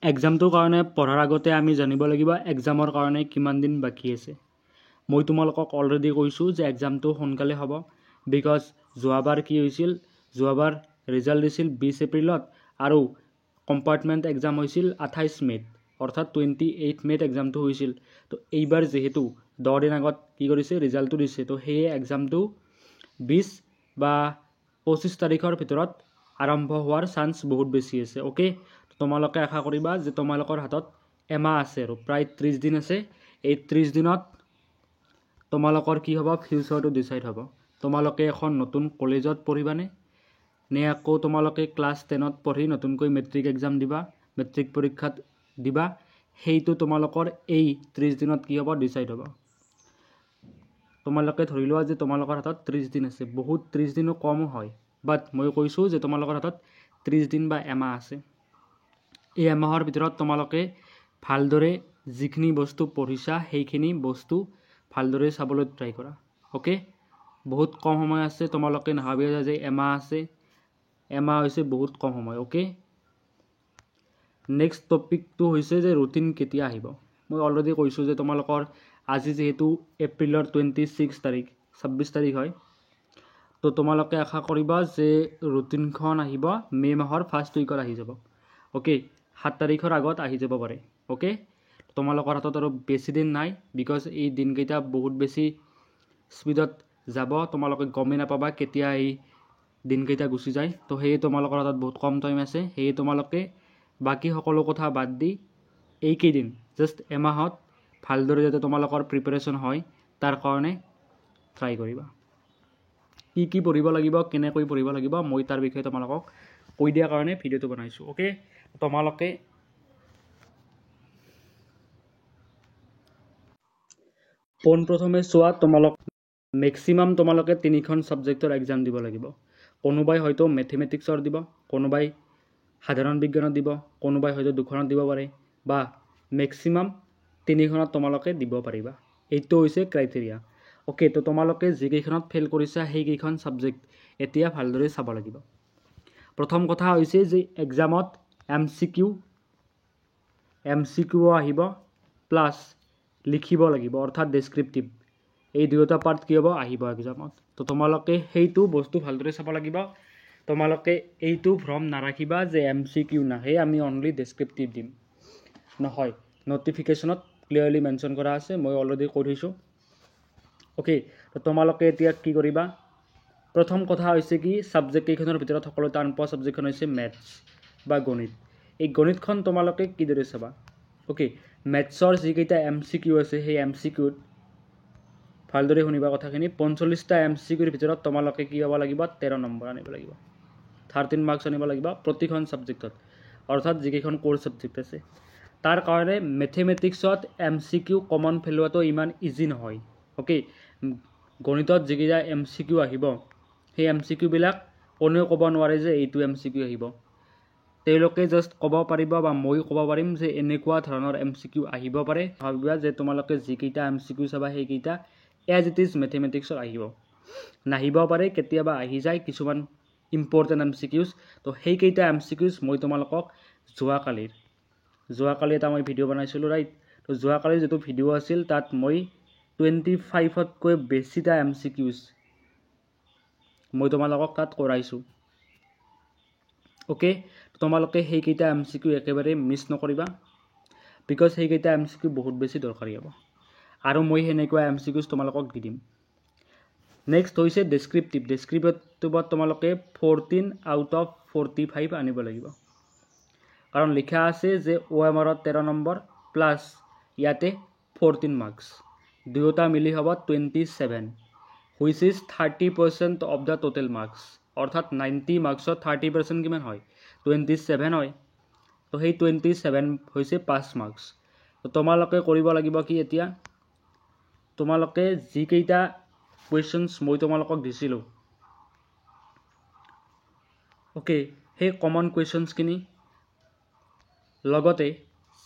এক্সামটোৰ কাৰণে পঢ়াৰ আগতে আমি জানিব লাগিব এক্সামৰ কাৰণে কিমান দিন বাকী আছে। মই তোমালোকক অলৰেডি কৈছোঁ যে এক্সামটো সোনকালে হ'ব, বিকজ যোৱাবাৰ কি হৈছিল, যোৱাবাৰ ৰিজাল্ট দিছিল 20 এপ্ৰিলত আৰু কম্পাৰ্টমেণ্ট এক্সাম হৈছিল 28 মে'ত, অৰ্থাৎ 28 মে'ত এক্সামটো হৈছিল। তো এইবাৰ যিহেতু 10 দিন আগত কি কৰিছে, ৰিজাল্টটো দিছে, তো সেয়ে এক্সামটো 20 বা 25 তাৰিখৰ ভিতৰত আৰম্ভ হোৱাৰ চান্স বহুত বেছি আছে। অ'কে, তোমালোকে আশা কৰিবা যে তোমালোকৰ হাতত এমাহ আছে আৰু প্ৰায় 30 দিন আছে। এই 30 দিনত তোমালোকৰ কি হ'ব, ফিউচাৰটো ডিচাইড হ'ব। তোমালোকে এখন নতুন কলেজত পঢ়িবানে, নে আকৌ তোমালোকে ক্লাছ 10ত পঢ়ি নতুনকৈ মেট্ৰিক এক্সাম দিবা, মেট্ৰিক পৰীক্ষাত দিবা, সেইটো তোমালোকৰ এই 30 দিনত কি হ'ব, ডিচাইড হ'ব। তোমালোকে ধৰি লোৱা যে তোমালোকৰ হাতত 30 দিন আছে, বহুত 30 দিনো কমো হয়, বাট মই কৈছোঁ যে তোমালোকৰ হাতত 30 দিন বা এমাহ আছে। এই এমাহৰ ভিতৰত তোমালোকে ভালদৰে যিখিনি বস্তু পঢ়িছা সেইখিনি বস্তু ভালদৰে চাবলৈ ট্ৰাই কৰা। অ'কে, বহুত কম সময় আছে, তোমালোকে নাভাবিবা যে এমাহ আছে, এমাহ হৈছে বহুত কম সময়। অ'কে, নেক্সট টপিকটো হৈছে যে ৰুটিন কেতিয়া আহিব। মই অলৰেডি কৈছোঁ যে তোমালোকৰ আজি যিহেতু এপ্ৰিলৰ 26 তাৰিখ, 26 তাৰিখ হয়, তো তোমালোকে আশা কৰিবা যে ৰুটিনখন আহিব মে' মাহৰ ফাৰ্ষ্ট উইকত আহি যাব। অ'কে, 7 তাৰিখৰ আগত আহি যাব পাৰে। অ'কে, তোমালোকৰ হাতত আৰু বেছি দিন নাই, বিকজ এই দিনকেইটা বহুত বেছি স্পীডত যাব, তোমালোকে গমেই নাপাবা কেতিয়া এই দিনকেইটা গুচি যায়। তো সেয়ে তোমালোকৰ হাতত বহুত কম টাইম আছে। সেয়ে তোমালোকে বাকী সকলো কথা বাদ দি এইকেইদিন জাষ্ট এমাহত ভালদৰে যাতে তোমালোকৰ প্ৰিপাৰেশ্যন হয় তাৰ কাৰণে ট্ৰাই কৰিবা। কি পঢ়িব লাগিব, কেনেকৈ পঢ়িব লাগিব, মই তাৰ বিষয়ে তোমালোকক কৈ দিয়াৰ কাৰণে ভিডিঅ'টো বনাইছোঁ। অ'কে, তোমালোকে পোনপ্ৰথমে চোৱা, মেক্সিমাম তোমালোকে 3খন ছাবজেক্টৰ এক্সাম দিব লাগিব। কোনোবাই হয়তো মেথমেটিক্সৰ দিব, কোনোবাই সাধাৰণ বিজ্ঞানত দিব, কোনোবাই হয়তো 2খনত দিব পাৰে, বা মেক্সিমাম 3খনত তোমালোকে দিব পাৰিবা। এইটো হৈছে ক্ৰাইটেৰিয়া। অ'কে, তো তোমালোকে যিকেইখনত ফেইল কৰিছা সেইকেইখন ছাবজেক্ট এতিয়া ভালদৰে চাব লাগিব। প্ৰথম কথা হৈছে যে এক্সামত MCQ আহিব, প্লাছ লিখিব লাগিব, অৰ্থাৎ ডেছক্ৰিপটিভ। এই দুয়োটা পাৰ্ট কি হ'ব, আহিব এক্সামত। তো তোমালোকে সেইটো বস্তু ভালদৰে চাব লাগিব। তোমালোকে এইটো ভ্ৰম নাৰাখিবা যে MCQ নাহে, আমি অনলি ডেছক্ৰিপটিভ দিম। নহয়, ন'টিফিকেশ্যনত ক্লিয়াৰলি মেনশ্যন কৰা আছে, মই অলৰেডি কৈ থৈছোঁ। অ'কে, তো তোমালোকে এতিয়া কি কৰিবা, প্ৰথম কথা হৈছে কি, ছাবজেক্টকেইখনৰ ভিতৰত সকলো টান পোৱা ছাবজেক্টখন হৈছে মেথছ বা গণিত। এই গণিতখন তোমালোকে কিদৰে চাবা। অ'কে, মেথছৰ যিকেইটা MCQ আছে সেই MCQত ভালদৰে শুনিবা কথাখিনি। 45টা MCQৰ ভিতৰত তোমালোকে কি হ'ব লাগিব, 13 নম্বৰ আনিব লাগিব, 13 মাৰ্কছ আনিব লাগিব প্ৰতিখন ছাবজেক্টত, অৰ্থাৎ যিকেইখন ক'ৰ ছাবজেক্ট আছে। তাৰ কাৰণে মেথমেটিক্সত MCQ কমন পেলোৱাটো ইমান ইজি নহয়। অ'কে, গণিতত যিকেইটা MCQ আহিব সেই MCQবিলাক কোনেও ক'ব নোৱাৰে যে এইটো MCQ আহিব। তেওঁলোকে জাষ্ট ক'ব পাৰিব বা মই ক'ব পাৰিম যে এনেকুৱা ধৰণৰ MCQ আহিব পাৰে। ভাবিবা যে তোমালোকে যিকেইটা MCQ চাবা সেইকেইটা এজ ইট ইজ মেথমেটিক্সত আহিব। নাহিব পাৰে, কেতিয়াবা আহি যায় কিছুমান ইম্পৰ্টেণ্ট MCQs। তো সেইকেইটা MCQs মই তোমালোকক যোৱাকালি এটা মই ভিডিঅ' বনাইছিলোঁ, ৰাইট। তো যোৱাকালিৰ যিটো ভিডিঅ' আছিল তাত মই 25তকৈ বেছিটা MCQs মই তোমালোকক তাত কৰাইছোঁ। অ'কে, তোমালোকে সেইকেইটা MCQ একেবাৰে মিছ নকৰিবা, বিকজ সেইকেইটা MCQ বহুত বেছি দৰকাৰী হ'ব, আৰু মই সেনেকুৱা MCQs তোমালোকক দি দিম। নেক্সট হৈছে ডেছক্ৰিপটিভত তোমালোকে 14 আউট অফ 45 আনিব লাগিব, কাৰণ লিখা আছে যে OMRত 13 নম্বৰ প্লাছ ইয়াতে 14 মাৰ্কছ, দুয়োটা মিলি হ'ব 27, which is 30% of the total marks. অৰ্থাৎ 90 মাৰ্কছত 30% কিমান হয়, 27 হয়। তো সেই 27 হৈছে 5 মাৰ্কছ। তো তোমালোকে কৰিব লাগিব কি, এতিয়া তোমালোকে যিকেইটা কুৱেশ্যনছ মই তোমালোকক দিছিলোঁ, অ'কে, সেই কমন কুৱেশ্যনছখিনি লগতে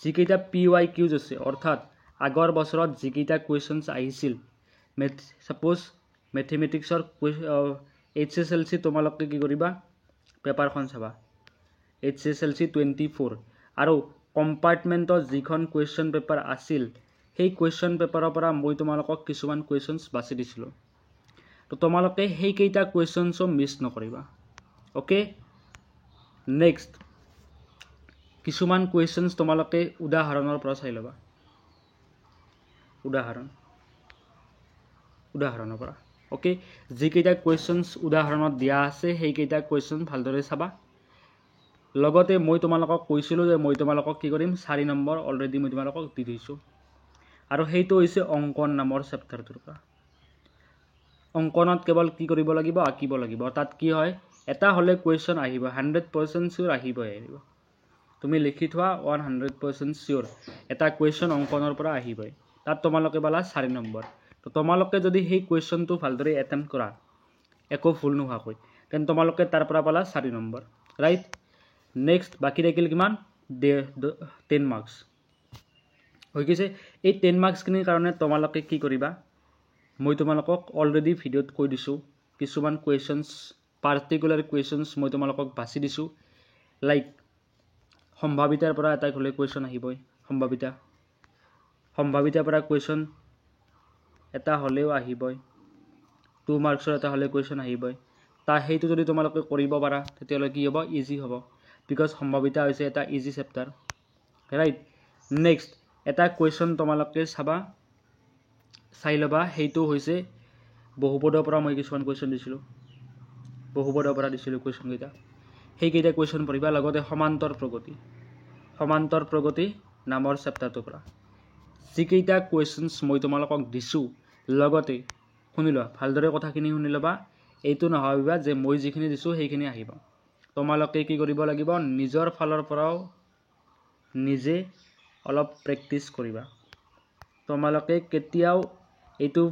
যিকেইটা PYQs আছে, অৰ্থাৎ আগৰ বছৰত যিকেইটা কুৱেশ্যনছ আহিছিল, ছাপ'জ মেথমেটিক্সৰ HSLC তোমালোকে কি কৰিবা, পেপাৰখন চাবা, HSLC 24, আৰু কম্পাৰ্টমেণ্টত যিখন কুৱেশ্যন পেপাৰ আছিল সেই কুৱেশ্যন পেপাৰৰ পৰা মই তোমালোকক কিছুমান কুৱেশ্যনছ বাছি দিছিলোঁ তো তোমালোকে সেইকেইটা কুৱেশ্যনছো মিছ নকৰিবা অ'কে নেক্সট কিছুমান কুৱেশ্যনছ তোমালোকে উদাহৰণৰ পৰা চাই ল'বা উদাহৰণৰ পৰা অ'কে যিকেইটা কুৱেশ্যনছ উদাহৰণত দিয়া আছে সেইকেইটা কুৱেশ্যন ভালদৰে চাবা লগতে মই তোমালোকক কৈছিলোঁ যে মই তোমালোকক কি কৰিম 4 নম্বৰ অলৰেডি মই তোমালোকক দি দিছোঁ আৰু সেইটো হৈছে অংকন নামৰ চেপ্টাৰটোৰ পৰা অংকনত কেৱল কি কৰিব লাগিব আঁকিব লাগিব তাত কি হয় এটা হ'লে কুৱেশ্যন আহিব 100% চিয়ৰ আহিবই তুমি লিখি থোৱা 100% চিয়ৰ এটা কুৱেশ্যন অংকনৰ পৰা আহিবই তাত তোমালোকে পালা 4 নম্বৰ তো তোমালোকে যদি সেই কুৱেশ্যনটো ভালদৰে এটেম্প্ট কৰা একো ভুল নোহোৱাকৈ তেন তোমালোকে তাৰ পৰা পালা 4 নম্বৰ ৰাইট নেক্সট বাকি থাকিল কিমান 10 মাৰ্কছ হৈ গৈছে এই 10 মাৰ্কছখিনিৰ কাৰণে তোমালোকে কি কৰিবা মই তোমালোকক অলৰেডি ভিডিঅ'ত কৈ দিছোঁ কিছুমান কুৱেশ্যনছ পাৰ্টিকুলাৰ কুৱেশ্যনছ মই তোমালোকক বাছি দিছোঁ লাইক সম্ভাৱিতাৰ পৰা এটা হ'লে কুৱেশ্যন আহিবই সম্ভাৱিতাৰ পৰা কুৱেশ্যন এটা হ'লেও আহিবই 2 মাৰ্কছৰ এটা হ'লে কুৱেশ্যন আহিবই সেইটো যদি তোমালোকে কৰিব পাৰা তেতিয়াহ'লে কি হ'ব ইজি হ'ব বিকজ সম্ভাৱিতা হৈছে এটা ইজি চেপ্টাৰ ৰাইট নেক্সট এটা কুৱেশ্যন তোমালোকে চাই ল'বা সেইটো হৈছে বহুপদৰ পৰা মই কিছুমান কুৱেশ্যন দিছিলোঁ কুৱেশ্যনকেইটা সেইকেইটা কুৱেশ্যন পঢ়িবা লগতে সমান্তৰ প্ৰগতি নামৰ চেপ্টাৰটোৰ পৰা যিকেইটা কুৱেশ্যনছ মই তোমালোকক দিছোঁ লগতে শুনি লোৱা ভালদৰে কথাখিনি শুনি ল'বা এইটো নভাবিবা যে মই যিখিনি দিছোঁ সেইখিনি আহিব তোমালোকে কি কৰিব লাগিব নিজৰ ফালৰ পৰাও নিজে অলপ প্ৰেক্টিছ কৰিবা তোমালোকে কেতিয়াও এইটো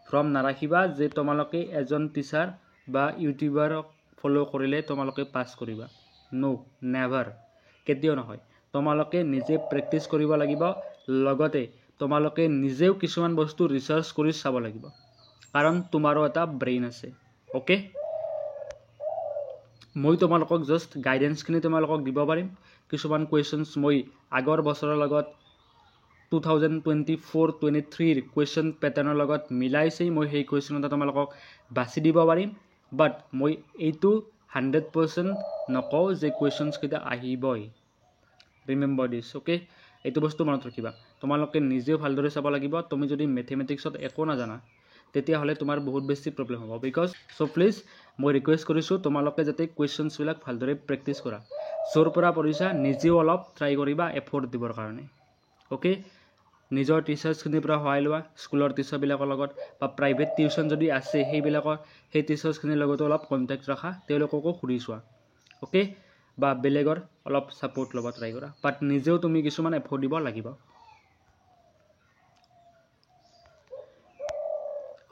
ভ্ৰম নাৰাখিবা যে তোমালোকে এজন টিচাৰ বা ইউটিউবাৰক ফ'ল' কৰিলে তোমালোকে পাছ কৰিবা নেভাৰ কেতিয়াও নহয় তোমালোকে নিজে প্ৰেক্টিছ কৰিব লাগিব লগতে তোমালোকে নিজেও কিছুমান বস্তু ৰিচাৰ্চ কৰি চাব লাগিব কাৰণ তোমাৰো এটা ব্ৰেইন আছে অ'কে মই তোমালোকক জাষ্ট গাইডেন্সখিনি তোমালোকক দিব পাৰিম কিছুমান কুৱেশ্যনছ মই আগৰ বছৰৰ লগত 2024-23 কুৱেশ্যন পেটাৰ্ণৰ লগত মিলাইছেই মই সেই কুৱেশ্যন এটা তোমালোকক বাছি দিব পাৰিম বাট মই এইটো 100% নকওঁ যে কুৱেশ্যনছকেইটা আহিবই ৰিমেম্বাৰ দিছ অ'কে এইটো বস্তু মনত ৰাখিবা তোমালোকে নিজেও ভালদৰে চাব লাগিব তুমি যদি মেথমেটিক্সত একো নাজানা তেতিয়াহ'লে তোমাৰ বহুত বেছি প্ৰব্লেম হ'ব বিকজ চ' প্লিজ মই ৰিকুৱেষ্ট কৰিছোঁ তোমালোকে যাতে কুৱেশ্যনছবিলাক ভালদৰে প্ৰেক্টিছ কৰা য'ৰ পৰা পঢ়িছা নিজেও অলপ ট্ৰাই কৰিবা এফৰ্ট দিবৰ কাৰণে অ'কে নিজৰ টিচাৰ্ছখিনিৰ পৰা সহায় লোৱা স্কুলৰ টিচাৰবিলাকৰ লগত বা প্ৰাইভেট টিউশ্যন যদি আছে সেই টিচাৰ্ছখিনিৰ লগতো অলপ কণ্টেক্ট ৰাখা তেওঁলোককো সুধি চোৱা অ'কে বা বেলেগৰ অলপ ছাপোৰ্ট ল'ব ট্ৰাই কৰা বাট নিজেও তুমি কিছুমান এফৰ্ট দিব লাগিব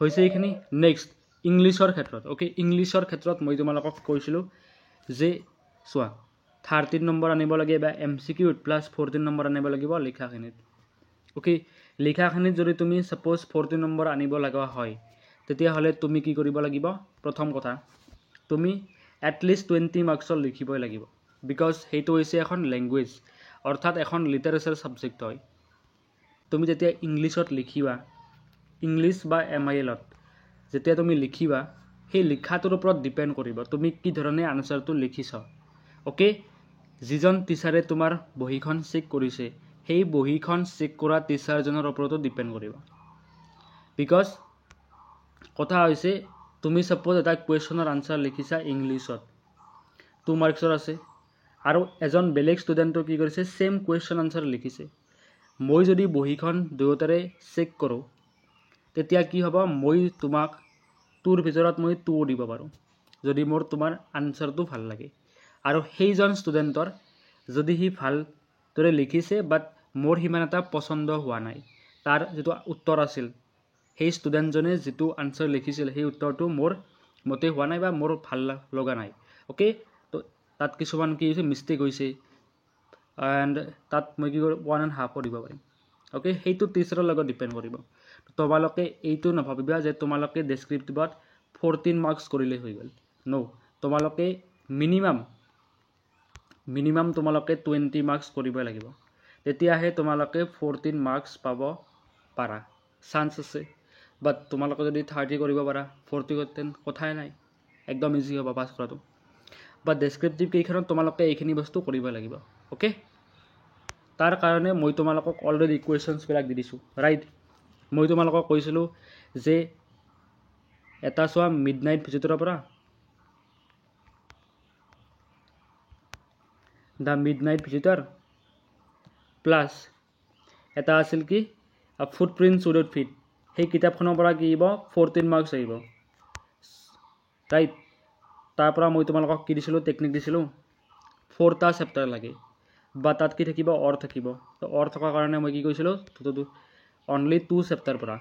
হৈছে এইখিনি নেক্সট ইংলিছৰ ক্ষেত্ৰত অ'কে ইংলিছৰ ক্ষেত্ৰত মই তোমালোকক কৈছিলোঁ যে চোৱা 13 নম্বৰ আনিব লাগে বা MCQ প্লাছ 14 নম্বৰ আনিব লাগিব লিখাখিনিত অ'কে লিখাখিনিত যদি তুমি ছাপ'জ 14 নম্বৰ আনিব লগা হয় তেতিয়াহ'লে তুমি কি কৰিব লাগিব প্ৰথম কথা তুমি এটলিষ্ট 20 মাৰ্কছৰ লিখিবই লাগিব বিকজ সেইটো হৈছে এখন লেংগুৱেজ অৰ্থাৎ এখন লিটাৰেচাৰ ছাবজেক্ট হয় তুমি যেতিয়া ইংলিছত লিখিবা ইংলিছ বা MILত যেতিয়া তুমি লিখিবা সেই লিখাটোৰ ওপৰত ডিপেণ্ড কৰিব তুমি কি ধৰণে আনচাৰটো লিখিছা অ'কে যিজন টিচাৰে তোমাৰ বহীখন চেক কৰিছে সেই বহীখন চেক কৰা টিচাৰজনৰ ওপৰতো ডিপেণ্ড কৰিব বিকজ কথা হৈছে তুমি ছাপ'জ এটা কুৱেশ্যনৰ আনচাৰ লিখিছা ইংলিছত 2 মাৰ্কছৰ আছে আৰু এজন বেলেগ ষ্টুডেণ্টে কি কৰিছে ছেম কুৱেশ্যন আনচাৰ লিখিছে মই যদি বহীখন দুয়োটাৰে চেক কৰোঁ তেতিয়া কি হ'ব মই তোমাক তোৰ ভিতৰত মই 2 দিব পাৰোঁ যদি মোৰ তোমাৰ আনচাৰটো ভাল লাগে আৰু সেইজন ষ্টুডেণ্টৰ যদি সি ভালদৰে লিখিছে বাট মোৰ সিমান এটা পচন্দ হোৱা নাই তাৰ যিটো উত্তৰ আছিল সেই ষ্টুডেণ্টজনে যিটো আনচাৰ লিখিছিল সেই উত্তৰটো মোৰ মতে হোৱা নাই বা মোৰ ভাল লগা নাই অ'কে তো তাত কিছুমান কি হৈছে মিষ্টেক হৈছে এণ্ড তাত মই কি কৰোঁ 1.5 দিব পাৰিম অ'কে সেইটো টিচাৰৰ লগত ডিপেণ্ড কৰিব তোমালোকে এইটো নাভাবিবা যে তোমালোকে ডেছক্ৰিপটিভত 14 মাৰ্কছ কৰিলে হৈ গ'ল তোমালোকে মিনিমাম মিনিমাম তোমালোকে 20 মাৰ্কছ কৰিবই লাগিব তেতিয়াহে তোমালোকে 14 মাৰ্কছ পাব পাৰা চান্স আছে বাট তোমালোকে যদি 30 কৰিব পাৰা 40 কথাই নাই একদম ইজি হ'ব পাছ কৰাটো বাট ডেছক্ৰিপটিভ কেইখনত তোমালোকে এইখিনি বস্তু কৰিব লাগিব ওকে তাৰ কাৰণে মই তোমালোকক অলৰেডি কুৱেশ্যনছবিলাক দি দিছোঁ ৰাইট মই তোমালোকক কৈছিলোঁ যে এটা চোৱা মিডনাইট ভিজিটৰৰ পৰা দ্য মিডনাইট ভিজিটৰ প্লাছ এটা আছিল কি ফুটপ্ৰিণ্টছ উইদাউট ফিট সেই কিতাপখনৰ পৰা কি আহিব 14 মাৰ্কছ আহিব ৰাইট তাৰ পৰা মই তোমালোকক কি দিছিলোঁ টেকনিক দিছিলোঁ 4টা চেপ্টাৰ লাগে বা তাত কি থাকিব অৰ থাকিব তো অৰ থকাৰ কাৰণে মই কি কৈছিলোঁ অনলি 2 চেপ্টাৰ পৰা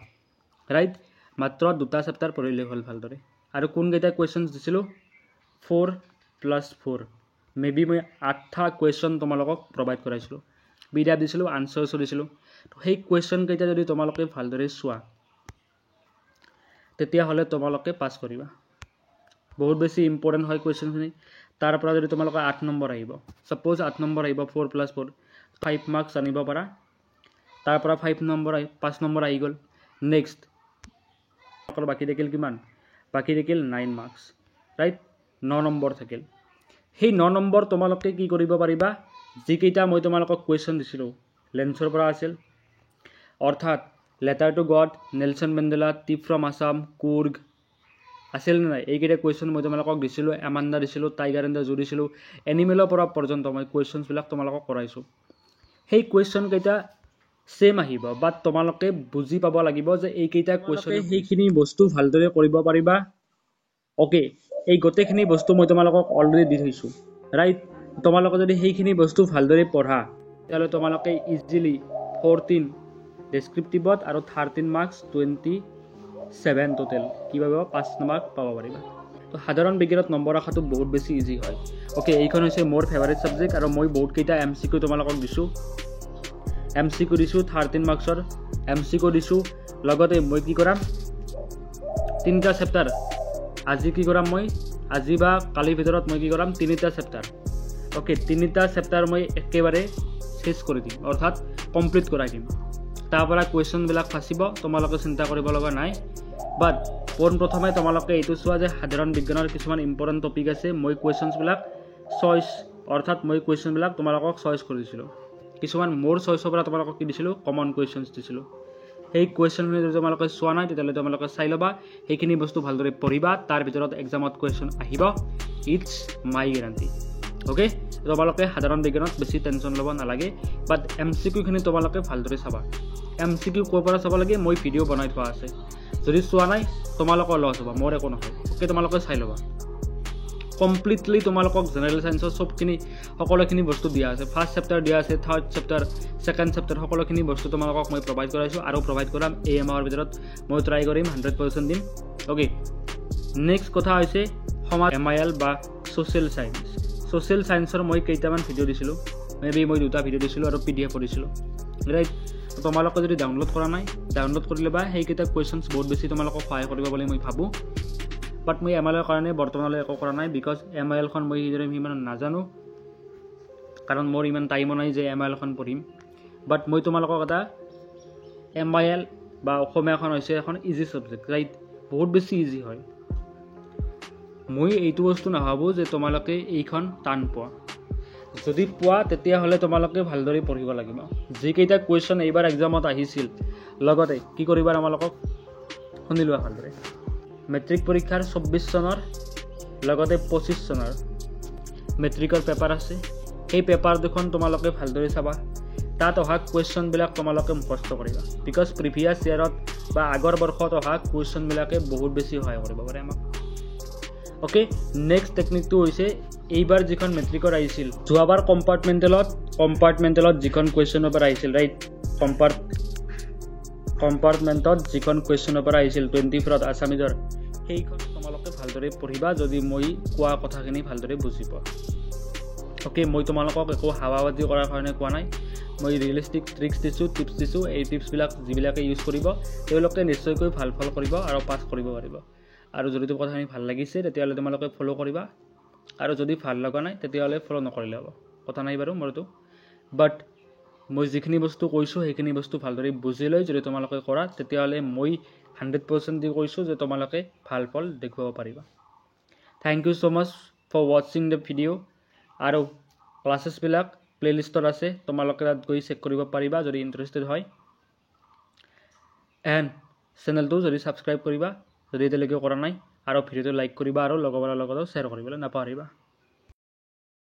ৰাইট মাত্ৰ 2টা চেপ্টাৰ পঢ়িলে হ'ল ভালদৰে আৰু কোনকেইটা কুৱেশ্যনছ দিছিলোঁ 4+4 মেবি মই 8টা কুৱেশ্যন তোমালোকক প্ৰভাইড কৰাইছিলোঁ বিডা দিছিলোঁ আনচাৰ্ছো দিছিলোঁ তো সেই কুৱেশ্যনকেইটা যদি তোমালোকে ভালদৰে চোৱা তেতিয়াহ'লে তোমালোকে পাছ কৰিবা বহুত বেছি ইম্পৰ্টেণ্ট হয় কুৱেশ্যনখিনি তাৰ পৰা যদি তোমালোকে 8 নম্বৰ আহিব সাপোজ 8 নম্বৰ আহিব 4+4 5 মাৰ্কছ আনিব পাৰা তাৰ পৰা 5 নম্বৰ 5 নম্বৰ আহি গ'ল নেক্সট বাকি থাকিল কিমান বাকি থাকিল 9 মাৰ্কছ ৰাইট 9 নম্বৰ থাকিল সেই 9 নম্বৰ তোমালোকে কি কৰিব পাৰিবা যিকেইটা মই তোমালোকক কুৱেশ্যন দিছিলোঁ লেন্সৰ পৰা আছিল অৰ্থাৎ letter to god Nelson Mandela tip from Assam Coorg আছিল নে নাই এইকেইটা কুৱেশ্যন মই তোমালোকক দিছিলোঁ এমাণ্ডা দিছিলোঁ টাইগাৰ এণ্ড দ্য জু দিছিলোঁ এনিমেলৰ পৰা পৰ্যন্ত মই কুৱেশ্যনছবিলাক তোমালোকক কৰাইছোঁ সেই কুৱেশ্যনকেইটা সেম আহিব বাট তোমালোকে বুজি পাব লাগিব যে এইকেইটা কুৱেশ্যন সেইখিনি বস্তু ভালদৰে কৰিব পাৰিবা ওকে এই গোটেইখিনি বস্তু মই তোমালোকক অলৰেডি দি থৈছোঁ ৰাইট তোমালোকে যদি সেইখিনি বস্তু ভালদৰে পঢ়া তেতিয়াহ'লে তোমালোকে ইজিলি 14 ডেছক্ৰিপটিভত আৰু 13 মাৰ্কছ 27 টোটেল কি পাব 5 মাৰ্ক পাব পাৰিবা তো সাধাৰণ বিজ্ঞানত নম্বৰ ৰখাটো বহুত বেছি ইজি হয় ওকে এইখন হৈছে মোৰ ফেভাৰিট ছাবজেক্ট আৰু মই বহুতকেইটা MCQ তোমালোকক দিছোঁ MCQ দিছোঁ 13 মাৰ্কছৰ MCQ দিছোঁ লগতে মই কি কৰাম 3টা চেপ্টাৰ আজি কি কৰাম মই আজি বা কালিৰ ভিতৰত মই কি কৰাম 3টা চেপ্টাৰ ওকে 3টা চেপ্টাৰ মই একেবাৰে শেষ কৰি দিম অৰ্থাৎ কমপ্লিট কৰাই দিম তাৰ পৰা কুৱেশ্যনবিলাক ফাঁচিব তোমালোকে চিন্তা কৰিব লগা নাই বাট পোনপ্ৰথমে তোমালোকে এইটো চোৱা যে সাধাৰণ বিজ্ঞানৰ কিছুমান ইম্পৰ্টেণ্ট টপিক আছে মই কুৱেশ্যনছবিলাক চইচ অৰ্থাৎ মই কুৱেশ্যনবিলাক তোমালোকক চইচ কৰিছিলোঁ কিছুমান মোৰ চইচৰ পৰা তোমালোকক কি দিছিলোঁ কমন কুৱেশ্যনছ দিছিলোঁ সেই কুৱেশ্যনখিনি যদি তোমালোকে চোৱা নাই তেতিয়াহ'লে তোমালোকে চাই ল'বা সেইখিনি বস্তু ভালদৰে পঢ়িবা তাৰ ভিতৰত এক্সামত কুৱেশ্যন আহিব ইটছ মাই গেৰাণ্টি ওকে তোমালোকে সাধাৰণ বিজ্ঞানত বেছি টেনশ্যন ল'ব নালাগে বাট MCQখিনি তোমালোকে ভালদৰে চাবা MCQ ক'ৰ পৰা চাব লাগে মই ভিডিঅ' বনাই থোৱা আছে যদি চোৱা নাই তোমালোকৰ লছ হ'ব মোৰ একো নহয় ওকে তোমালোকে চাই ল'বা কমপ্লিটলি তোমালোকক জেনেৰেল সায়েন্সৰ সবখিনি সকলোখিনি বস্তু দিয়া আছে ফাৰ্ষ্ট চেপ্টাৰ দিয়া আছে থাৰ্ড চেপ্টাৰ সেকেন্ড চেপ্টাৰ সকলোখিনি বস্তু তোমালোকক মই প্ৰভাইড কৰাইছোঁ আৰু প্ৰভাইড কৰাম AMR ভিতৰত মই ট্ৰাই কৰিম 100% দিম ওকে নেক্সট কথা হৈছে সমাজ MIL বা সোশ্যাল সায়েন্স সোশ্যাল সায়েন্সৰ মই কেইটামান ভিডিঅ' দিছিলোঁ মেবি মই 2টা ভিডিঅ' দিছিলোঁ আৰু PDF দিছিলোঁ ৰাইট তোমালোকে যদি ডাউনলোড কৰা নাই ডাউনলোড কৰি ল'বা সেইকেইটা কুৱেশ্যনছ বহুত বেছি তোমালোকক সহায় কৰিব বুলি মই ভাবোঁ বাট মই MILৰ কাৰণে বৰ্তমানলৈ একো কৰা নাই বিকজ MILখন মই ইমান নাজানো কাৰণ মোৰ ইমান টাইমো নাই যে MILখন পঢ়িম বাট মই তোমালোকক এটা MIL বা অসমীয়াখন হৈছে এখন ইজি ছাবজেক্ট ৰাইট বহুত বেছি ইজি হয় মই এইটো বস্তু নাভাবোঁ যে তোমালোকে এইখন টান পোৱা যদি পোৱা তেতিয়াহ'লে তোমালোকে ভালদৰে পঢ়িব লাগিব যিকেইটা কুৱেশ্যন এইবাৰ এক্সামত আহিছিল লগতে কি কৰিবা তোমালোকক শুনি লোৱা ভালদৰে মেট্ৰিক পৰীক্ষাৰ 24 চনৰ লগতে 25 চনৰ মেট্ৰিকৰ পেপাৰ আছে সেই পেপাৰ দুখন তোমালোকে ভালদৰে চাবা তাত অহা কুৱেশ্যনবিলাক তোমালোকে মুখস্থ কৰিবা বিকজ প্ৰিভিয়াছ ইয়াৰত বা আগৰ বৰ্ষত অহা কুৱেশ্যনবিলাকে বহুত বেছি সহায় কৰিব পাৰে আমাক ওকে নেক্সট টেকনিকটো হৈছে এইবাৰ যিখন মেট্ৰিকৰ আহিছিল যোৱাবাৰ কম্পাৰ্টমেণ্টেলত যিখন কুৱেশ্যন পেপাৰ আহিছিল ৰাইট কম্পাৰ্টমেণ্টত যিখন কুৱেশ্যন পেপাৰ আহিছিল 24ত আছামিজৰ সেইখন তোমালোকে ভালদৰে পঢ়িবা যদি মই কোৱা কথাখিনি ভালদৰে বুজি পোৱা ওকে মই তোমালোকক একো হাৱাবাজি কৰাৰ কাৰণে কোৱা নাই মই ৰিয়েলিষ্টিক ট্ৰিক্স দিছোঁ টিপছ দিছোঁ এই টিপছবিলাক যিবিলাকে ইউজ কৰিব তেওঁলোকে নিশ্চয়কৈ ভাল ফল কৰিব আৰু পাছ কৰিব পাৰিব আৰু যদি কথাখিনি ভাল লাগিছে তেতিয়াহ'লে তোমালোকে ফ'ল' কৰিবা আৰু যদি ভাল লগা নাই তেতিয়াহ'লে ফ'ল' নকৰিলে হ'ব কথা নাই বাৰু মোৰতো বাট মই যিখিনি বস্তু কৈছোঁ সেইখিনি বস্তু ভালদৰে বুজি লৈ যদি তোমালোকে কৰা তেতিয়াহ'লে মই 100% দি কৈছোঁ যে তোমালোকে ভাল ফল দেখুৱাব পাৰিবা thank you so' much for ৱাচিং দ্য ভিডিঅ' আৰু ক্লাছেছবিলাক প্লে'লিষ্টত আছে তোমালোকে তাত গৈ চেক কৰিব পাৰিবা যদি ইণ্টাৰেষ্টেড হয় এণ্ড চেনেলটো যদি ছাবস্ক্ৰাইব কৰিবা যদি এতিয়ালৈকে কৰা নাই আৰু ভিডিঅ'টো লাইক কৰিবা আৰু লগৰবোৰৰ লগতো শ্বেয়াৰ কৰিবলৈ নাপাহৰিবা